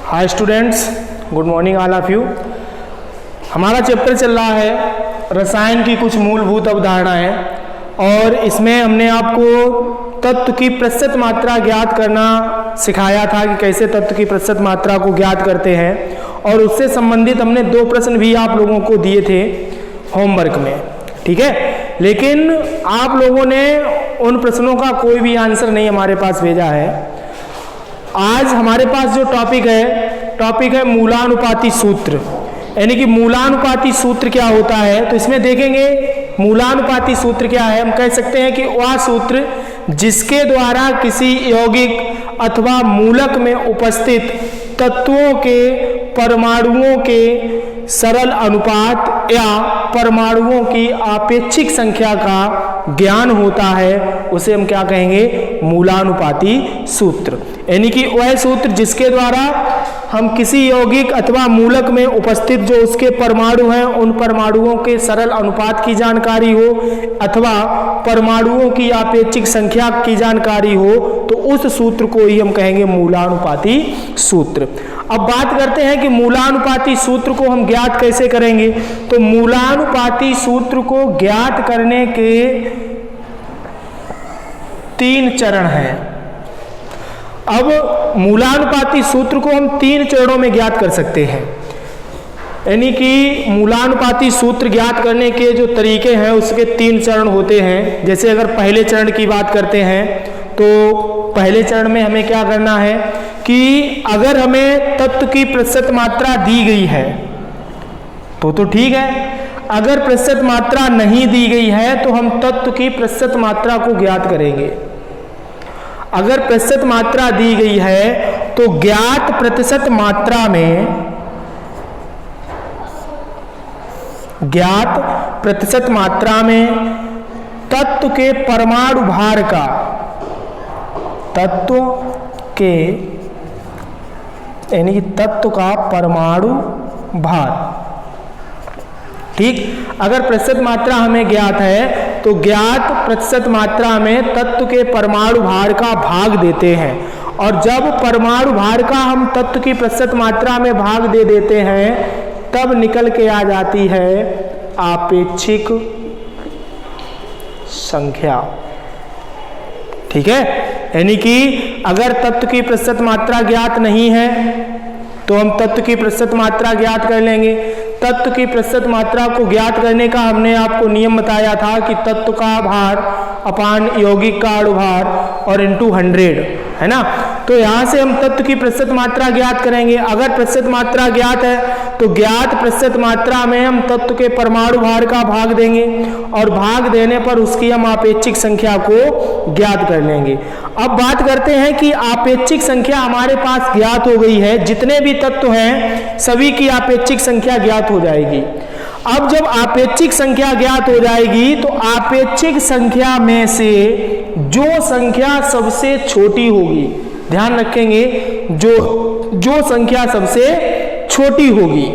Hi students, good morning all of you. हमारा chapter चल रहा है रसायन की कुछ मूलभूत अवधारणाएं और इसमें हमने आपको तत्व की प्रतिशत मात्रा ज्ञात करना सिखाया था कि कैसे तत्व की प्रतिशत मात्रा को ज्ञात करते हैं, और उससे संबंधित हमने 2 प्रश्न भी आप लोगों को दिए थे होमवर्क में, ठीक है। लेकिन आप लोगों ने उन प्रश्नों का कोई भी आंसर नहीं हमारे पास भेजा है। आज हमारे पास जो टॉपिक है मूलानुपाती सूत्र, यानी कि मूलानुपाती सूत्र क्या होता है। तो इसमें देखेंगे मूलानुपाती सूत्र क्या है। हम कह सकते हैं कि वह सूत्र जिसके द्वारा किसी यौगिक अथवा मूलक में उपस्थित तत्वों के परमाणुओं के सरल अनुपात या परमाणुओं की आपेक्षिक संख्या का ज्ञान होता है, उसे हम क्या कहेंगे, मूलानुपाती सूत्र। यानी कि वह सूत्र जिसके द्वारा हम किसी यौगिक अथवा मूलक में उपस्थित जो उसके परमाणु हैं उन परमाणुओं के सरल अनुपात की जानकारी हो अथवा परमाणुओं की आपेक्षिक संख्या की जानकारी हो, तो उस सूत्र को ही हम कहेंगे मूलानुपाती सूत्र। अब बात करते हैं कि मूलानुपाती सूत्र को हम ज्ञात कैसे करेंगे। तो मूलानुपाती सूत्र को ज्ञात करने के 3 चरण हैं। अब मूलानुपाती सूत्र को हम 3 चरणों में ज्ञात कर सकते हैं, यानी कि मूलानुपाती सूत्र ज्ञात करने के जो तरीके हैं उसके 3 चरण होते हैं। जैसे अगर पहले चरण की बात करते हैं तो पहले चरण में हमें क्या करना है कि अगर हमें तत्व की प्रतिशत मात्रा दी गई है तो ठीक है। अगर प्रतिशत मात्रा नहीं दी गई है तो हम तत्व की प्रतिशत मात्रा को ज्ञात करेंगे। अगर प्रतिशत मात्रा दी गई है तो ज्ञात प्रतिशत मात्रा में तत्व के परमाणु भार का, तत्व के यानी कि तत्व का परमाणु भार, ठीक। अगर प्रतिशत मात्रा हमें ज्ञात है तो ज्ञात प्रतिशत मात्रा में तत्व के परमाणु भार का भाग देते हैं, और जब परमाणु भार का हम तत्व की प्रतिशत मात्रा में भाग दे देते हैं तब निकल के आ जाती है आपेक्षिक संख्या, ठीक है। यानी कि अगर तत्व की प्रतिशत मात्रा ज्ञात नहीं है तो हम तत्व की प्रतिशत मात्रा ज्ञात कर लेंगे। तत्व की प्रतिशत मात्रा को ज्ञात करने का हमने आपको नियम बताया था कि तत्व का भार अपान यौगिक का अणुभार और इंटू 100, है ना। तो यहाँ से हम तत्व की प्रतिशत मात्रा ज्ञात करेंगे। अगर प्रतिशत मात्रा ज्ञात है तो ज्ञात प्रतिशत मात्रा में हम तत्व के परमाणु भार का भाग देंगे और भाग देने पर उसकी हम आपेक्षिक संख्या को ज्ञात कर लेंगे। अब बात करते हैं कि आपेक्षिक संख्या हमारे पास ज्ञात हो गई है, जितने भी तत्व हैं सभी की आपेक्षिक संख्या ज्ञात हो जाएगी। अब जब आपेक्षिक संख्या ज्ञात हो जाएगी तो आपेक्षिक संख्या में से जो संख्या सबसे छोटी होगी, ध्यान रखेंगे, जो संख्या सबसे छोटी होगी,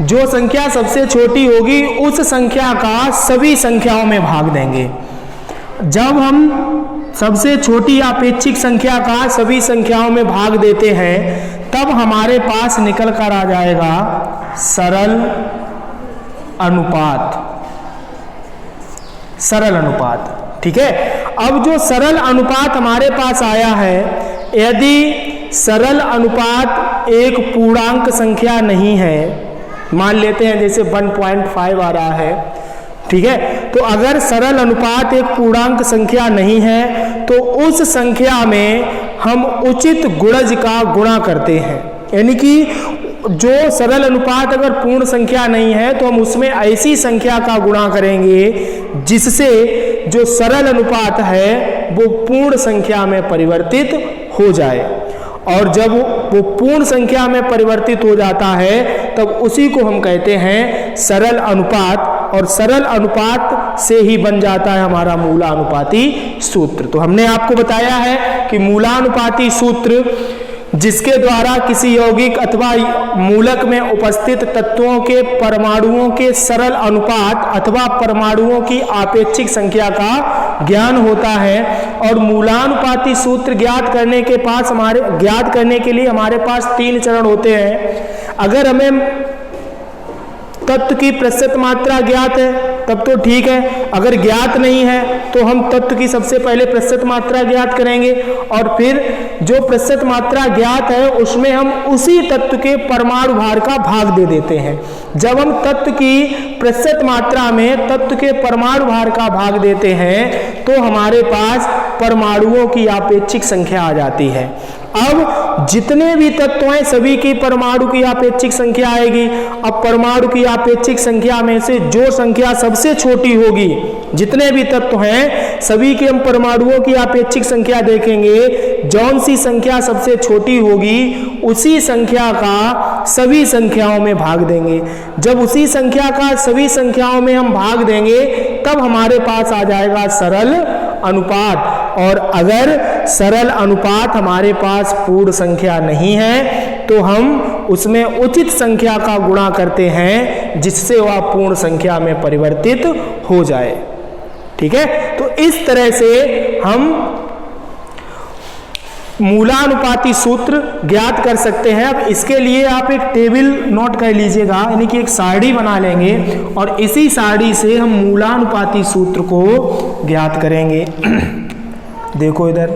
जो संख्या सबसे छोटी होगी उस संख्या का सभी संख्याओं में भाग देंगे। जब हम सबसे छोटी आपेक्षिक संख्या का सभी संख्याओं में भाग देते हैं तब हमारे पास निकल कर आ जाएगा सरल अनुपात, ठीक है। अब जो सरल अनुपात हमारे पास आया है, यदि सरल अनुपात एक पूर्णांक संख्या नहीं है, मान लेते हैं जैसे 1.5 आ रहा है, ठीक है। तो अगर सरल अनुपात एक पूर्णांक संख्या नहीं है तो उस संख्या में हम उचित गुणज का गुणा करते हैं। यानी कि जो सरल अनुपात अगर पूर्ण संख्या नहीं है तो हम उसमें ऐसी संख्या का गुणा करेंगे जिससे जो सरल अनुपात है वो पूर्ण संख्या में परिवर्तित हो जाए, और जब वो पूर्ण संख्या में परिवर्तित हो जाता है तब उसी को हम कहते हैं सरल अनुपात, और सरल अनुपात से ही बन जाता है हमारा मूलानुपाती सूत्र। तो हमने आपको बताया है कि मूलानुपाती सूत्र जिसके द्वारा किसी यौगिक अथवा मूलक में उपस्थित तत्वों के परमाणुओं के सरल अनुपात अथवा परमाणुओं की आपेक्षिक संख्या का ज्ञान होता है। और मूलानुपाती सूत्र ज्ञात करने के लिए हमारे पास 3 चरण होते हैं। अगर हमें तत्व की प्रतिशत मात्रा ज्ञात है तब तो ठीक है, अगर ज्ञात नहीं है तो हम तत्व की सबसे पहले प्रतिशत मात्रा ज्ञात करेंगे और फिर जो प्रतिशत मात्रा ज्ञात है उसमें हम उसी तत्व के परमाणु भार का भाग दे देते हैं। जब हम तत्व की प्रतिशत मात्रा में तत्व के परमाणु भार का भाग देते हैं तो हमारे पास परमाणुओं की आपेक्षिक संख्या आ जाती है। अब जितने भी तत्व हैं सभी की परमाणु की आपेक्षिक संख्या आएगी। अब परमाणु की आपेक्षिक संख्या में से जो संख्या सबसे छोटी होगी, जितने भी तत्व हैं सभी के हम परमाणुओं की आपेक्षिक संख्या देखेंगे, जौन सी संख्या सबसे छोटी होगी उसी संख्या का सभी संख्याओं में भाग देंगे। जब उसी संख्या का सभी संख्याओं में हम भाग देंगे तब हमारे पास आ जाएगा सरल अनुपात। और अगर सरल अनुपात हमारे पास पूर्ण संख्या नहीं है तो हम उसमें उचित संख्या का गुणा करते हैं जिससे वह पूर्ण संख्या में परिवर्तित हो जाए। ठीक है, तो इस तरह से हम मूलानुपाती सूत्र ज्ञात कर सकते हैं। अब इसके लिए आप एक टेबल नोट कर लीजिएगा, यानी कि एक सारणी बना लेंगे और इसी सारणी से हम मूलानुपाती सूत्र को ज्ञात करेंगे। देखो इधर,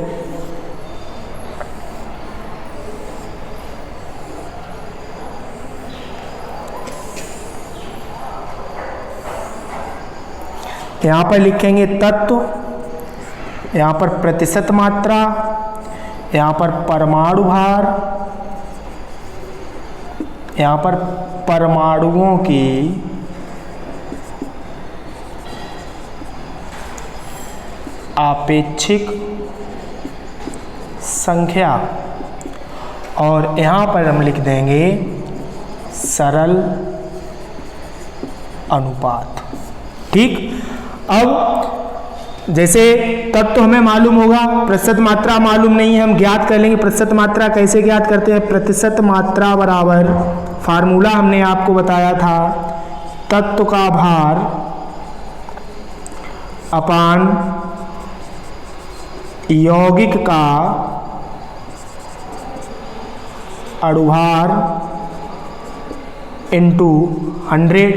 यहां पर लिखेंगे तत्व, यहां पर प्रतिशत मात्रा, यहां पर परमाणु भार, यहां पर परमाणुओं की आपेक्षिक संख्या और यहां पर हम लिख देंगे सरल अनुपात। ठीक, अब जैसे तत्व हमें मालूम होगा, प्रतिशत मात्रा मालूम नहीं है, हम ज्ञात कर लेंगे। प्रतिशत मात्रा कैसे ज्ञात करते हैं? प्रतिशत मात्रा बराबर, फार्मूला हमने आपको बताया था, तत्व का भार अपान यौगिक का अणुभार इंटू 100।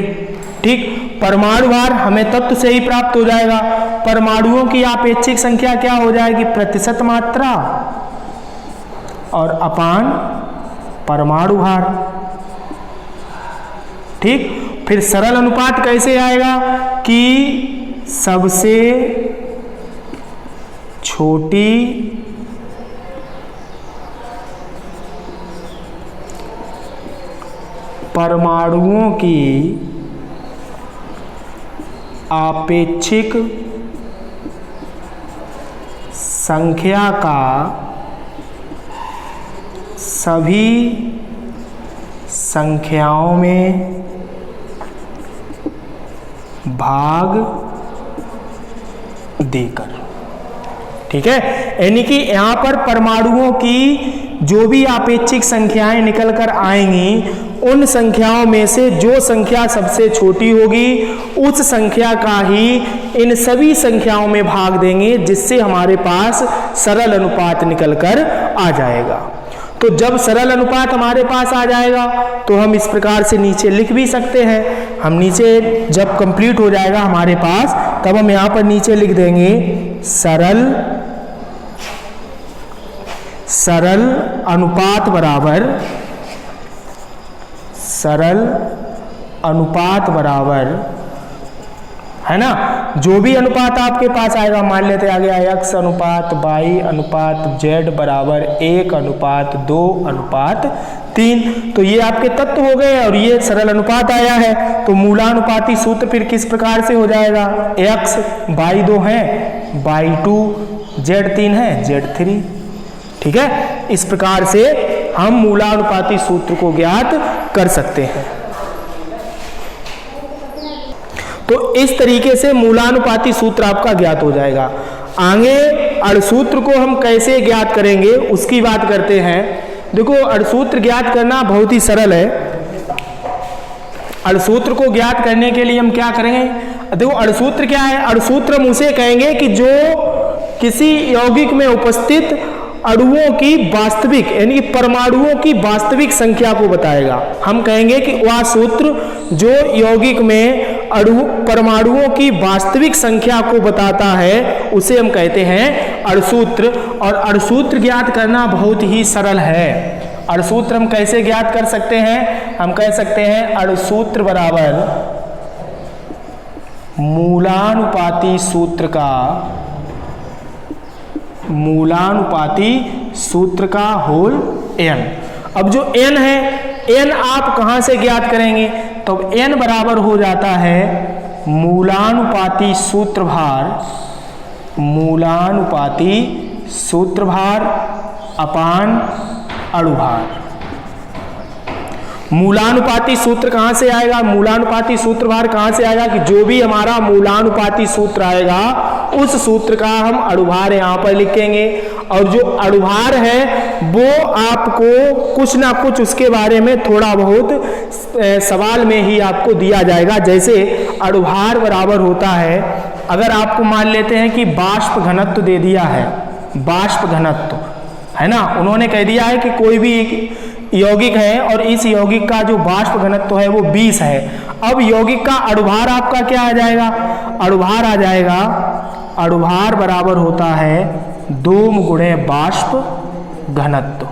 ठीक, परमाणु भार हमें तत्व से ही प्राप्त हो जाएगा। परमाणुओं की आपेक्षिक संख्या क्या हो जाएगी? प्रतिशत मात्रा और अपान परमाणु भार। ठीक, फिर सरल अनुपात कैसे आएगा कि सबसे छोटी परमाणुओं की आपेक्षिक संख्या का सभी संख्याओं में भाग देकर। ठीक है, यानी कि यहां पर परमाणुओं की जो भी आपेक्षिक संख्याएं निकल कर आएंगी उन संख्याओं में से जो संख्या सबसे छोटी होगी उस संख्या का ही इन सभी संख्याओं में भाग देंगे जिससे हमारे पास सरल अनुपात निकल कर आ जाएगा। तो जब सरल अनुपात हमारे पास आ जाएगा तो हम इस प्रकार से नीचे लिख भी सकते हैं। हम नीचे जब कंप्लीट हो जाएगा हमारे पास तब हम यहाँ पर नीचे लिख देंगे सरल अनुपात बराबर, सरल अनुपात बराबर, है ना, जो भी अनुपात आपके पास आएगा, मान लेते आ गया x अनुपात y अनुपात z बराबर 1:2:3, तो ये आपके तत्व हो गए और ये सरल अनुपात आया है। तो मूलानुपाती सूत्र फिर किस प्रकार से हो जाएगा? x y2 है, y2, z3 है, z3। ठीक है, इस प्रकार से हम मूलानुपाती सूत्र को ज्ञात कर सकते हैं। तो इस तरीके से मूलानुपाती सूत्र आपका ज्ञात हो जाएगा। आगे अणुसूत्र को हम कैसे ज्ञात करेंगे उसकी बात करते हैं। देखो अणुसूत्र ज्ञात करना बहुत ही सरल है। अणुसूत्र को ज्ञात करने के लिए हम क्या करेंगे, देखो अणुसूत्र क्या है, अणुसूत्र हम उसे कहेंगे कि जो किसी यौगिक में उपस्थित अणुओं की वास्तविक यानी कि परमाणुओं की वास्तविक संख्या को बताएगा। हम कहेंगे कि वह सूत्र जो यौगिक में परमाणुओं की वास्तविक संख्या को बताता है उसे हम कहते हैं अणुसूत्र। और अणुसूत्र ज्ञात करना बहुत ही सरल है। अणुसूत्र हम कैसे ज्ञात कर सकते हैं, हम कह सकते हैं अणुसूत्र बराबर मूलानुपाती सूत्र का होल n। अब जो n है, n आप कहां से ज्ञात करेंगे, तो n बराबर हो जाता है मूलानुपाती सूत्रभार अपान अणुभार। मूलानुपाती सूत्र कहां से आएगा, मूलानुपाती सूत्रभार कहां से आएगा कि जो भी हमारा मूलानुपाती सूत्र आएगा उस सूत्र का हम अणुभार यहां पर लिखेंगे। और जो अणुभार है वो आपको कुछ ना कुछ उसके बारे में थोड़ा बहुत सवाल में ही आपको दिया जाएगा। जैसे अणुभार बराबर होता है, अगर आपको मान लेते हैं कि बाष्प घनत्व दे दिया है, बाष्प घनत्व है ना, उन्होंने कह दिया है कि कोई भी यौगिक है और इस यौगिक का जो बाष्प घनत्व है वो 20 है। अब यौगिक का अणुभार आपका क्या आ जाएगा, अणुभार आ जाएगा, अणुभार बराबर होता है 2 गुणे बाष्प घनत्व।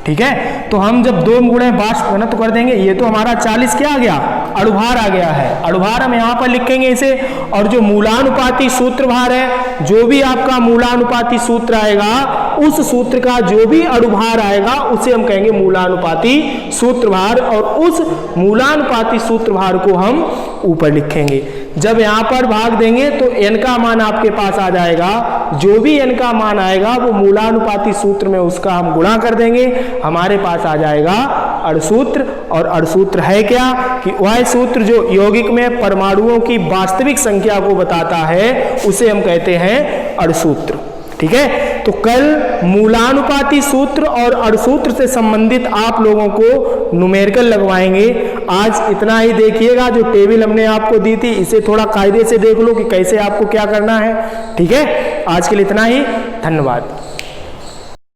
ठीक है, तो हम जब 2 गुणे बाष्प घनत्व कर देंगे, ये तो हमारा 40 क्या आ गया, अणुभार आ गया है। अणुभार हम यहाँ पर लिखेंगे इसे। और जो मूलानुपाती सूत्रभार है, जो भी आपका मूलानुपाती सूत्र आएगा उस सूत्र का जो भी अणुभार आएगा उसे हम कहेंगे मूलानुपाती सूत्रभार। और उस मूलानुपाती सूत्रभार को हम ऊपर लिखेंगे। जब यहाँ पर भाग देंगे तो n का मान आपके पास आ जाएगा, जो भी n का मान आएगा वो मूलानुपाती सूत्र में उसका हम गुणा कर देंगे, हमारे पास आ जाएगा अणुसूत्र। और अणुसूत्र है क्या कि वह सूत्र जो यौगिक में परमाणुओं की वास्तविक संख्या को बताता है उसे हम कहते हैं अणुसूत्र। ठीक है, तो कल मूलानुपाती सूत्र और अणुसूत्र से संबंधित आप लोगों को न्यूमेरिकल लगवाएंगे। आज इतना ही देखिएगा, जो टेबल हमने आपको दी थी इसे थोड़ा कायदे से देख लो कि कैसे आपको क्या करना है। ठीक है, आज के लिए इतना ही, धन्यवाद।